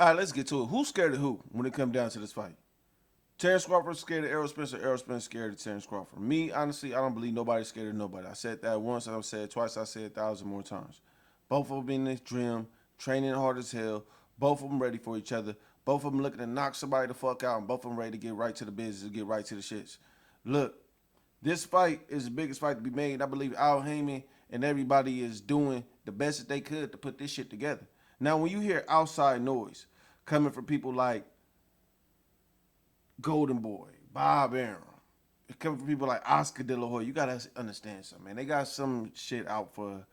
All right, let's get to it. Who's scared of who when it comes down to this fight? Terrence Crawford scared of Errol Spence, or Errol Spence scared of Terrence Crawford? Me, honestly, I don't believe nobody's scared of nobody. I said that once, I've said it twice, I said it 1,000 more times. Both of them in this gym, training hard as hell. Both of them ready for each other. Both of them looking to knock somebody the fuck out, and both of them ready to get right to the business and get right to the shits. Look, this fight is the biggest fight to be made. I believe Al Haymon and everybody is doing the best that they could to put this shit together. Now, when you hear outside noise coming from people like Golden Boy, Bob Arum, it's coming from people like Oscar De La Hoya, you gotta understand something, man. They got some shit out for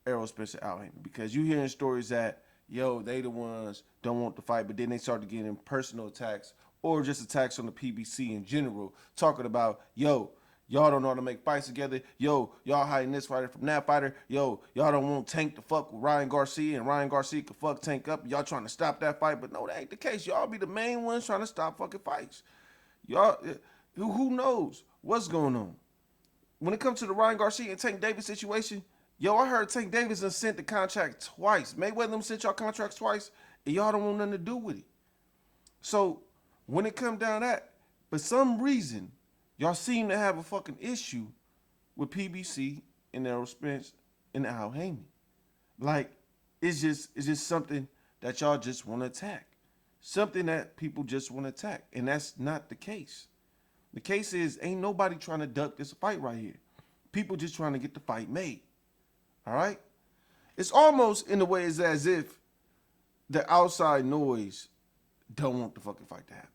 Errol Spence and Al Haymon, because you hearing stories that, yo, they the ones don't want the fight, but then they started getting personal attacks or just attacks on the PBC in general, talking about, yo, y'all don't know how to make fights together. Yo, y'all hiding this fighter from that fighter. Yo, y'all don't want Tank to fuck with Ryan Garcia, and Ryan Garcia could fuck Tank up. Y'all trying to stop that fight, but no, that ain't the case. Y'all be the main ones trying to stop fucking fights. Y'all, who knows what's going on? When it comes to the Ryan Garcia and Tank Davis situation, yo, I heard Tank Davis done sent the contract twice. Mayweather them sent y'all contracts twice, and y'all don't want nothing to do with it. So when it come down to that, for some reason, y'all seem to have a fucking issue with PBC and Errol Spence and Al Haymon. Like, it's just something that y'all just want to attack. Something that people just want to attack. And that's not the case. The case is, ain't nobody trying to duck this fight right here. People just trying to get the fight made. All right? It's almost in a way as if the outside noise don't want the fucking fight to happen.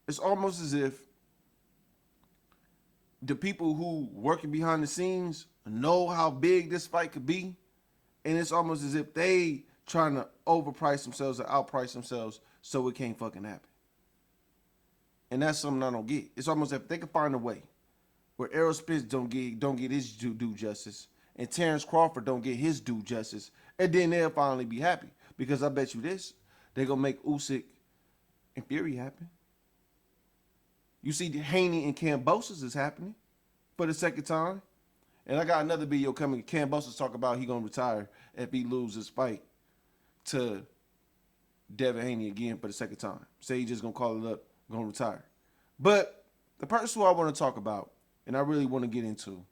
It's almost as if the people who working behind the scenes know how big this fight could be, and it's almost as if they trying to overprice themselves or outprice themselves so it can't fucking happen. And that's something I don't get. It's almost as if they can find a way where Errol Spence don't get his due justice, and Terrence Crawford don't get his due justice, and then they'll finally be happy. Because I bet you this, they're gonna make Usyk and Fury happen. You see, Haney and Kambosos is happening for the second time. And I got another video coming. Kambosos talk about he going to retire if he loses his fight to Devin Haney again for the second time. Say he just going to call it up, going to retire. But the person who I want to talk about, and I really want to get into,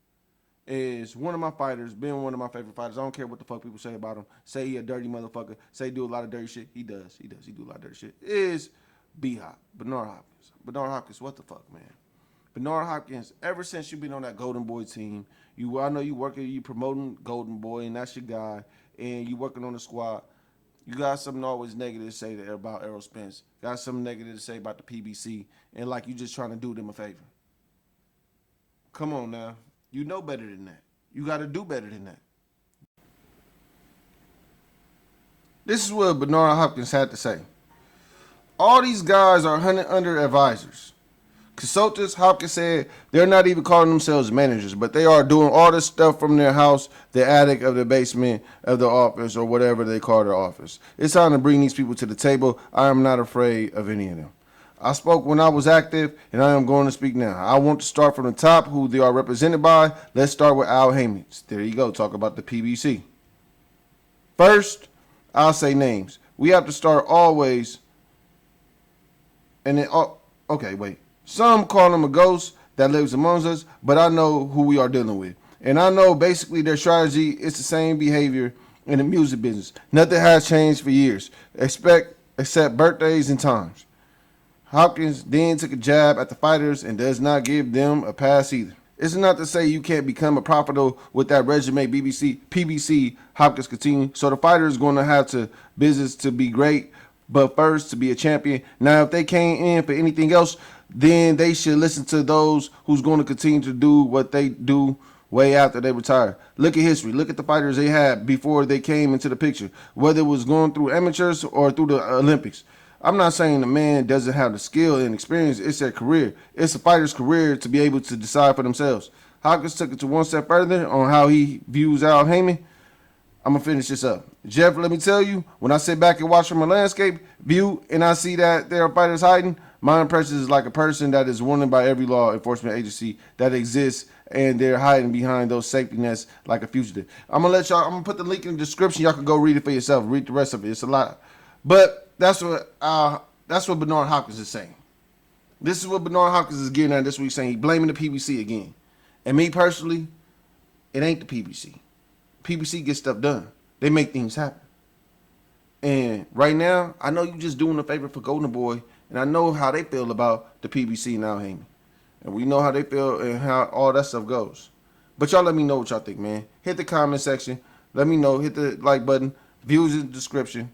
is one of my fighters, been one of my favorite fighters. I don't care what the fuck people say about him. Say he a dirty motherfucker. Say he do a lot of dirty shit. He does. He do a lot of dirty shit. Is B-Hop, Benard Hopkins. Benard Hopkins, what the fuck, man? Benard Hopkins, ever since you been on that Golden Boy team, I know you promoting Golden Boy, and that's your guy, and you working on the squad. You got something always negative to say about Errol Spence. Got something negative to say about the PBC, and like you just trying to do them a favor. Come on now. You know better than that. You got to do better than that. This is what Benard Hopkins had to say. All these guys are under advisors. Consultants, Hopkins said, they're not even calling themselves managers, but they are doing all this stuff from their house, the attic of the basement of the office, or whatever they call their office. It's time to bring these people to the table. I am not afraid of any of them. I spoke when I was active, and I am going to speak now. I want to start from the top, who they are represented by. Let's start with Al Haymon. There you go, talk about the PBC. First, I'll say names. We have to start always. And then, okay, wait. Some call him a ghost that lives amongst us, but I know who we are dealing with. And I know basically their strategy is the same behavior in the music business. Nothing has changed for years, except birthdays and times. Hopkins then took a jab at the fighters and does not give them a pass either. It's not to say you can't become a profitable with that resume PBC Hopkins continue. So the fighter is going to have to business to be great, but first to be a champion. Now, if they came in for anything else, then they should listen to those who's going to continue to do what they do way after they retire. Look at history. Look at the fighters they had before they came into the picture, whether it was going through amateurs or through the Olympics. I'm not saying the man doesn't have the skill and experience. It's their career. It's a fighter's career to be able to decide for themselves. Hopkins took it to one step further on how he views Al Haymon. I'm going to finish this up. Jeff, let me tell you, when I sit back and watch from a landscape view and I see that there are fighters hiding, my impression is like a person that is wanted by every law enforcement agency that exists, and they're hiding behind those safety nets like a fugitive. I'm going to put the link in the description. Y'all can go read it for yourself. Read the rest of it. It's a lot. But that's what Benard Hopkins is saying. This is what Benard Hopkins is getting at this week, saying he's blaming the PBC again. And me personally, it ain't the PBC. PBC gets stuff done. They make things happen. And right now, I know you just doing a favor for Golden Boy, and I know how they feel about the PBC and Al Haymon. And we know how they feel and how all that stuff goes. But y'all let me know what y'all think, man. Hit the comment section. Let me know. Hit the like button. Views in the description.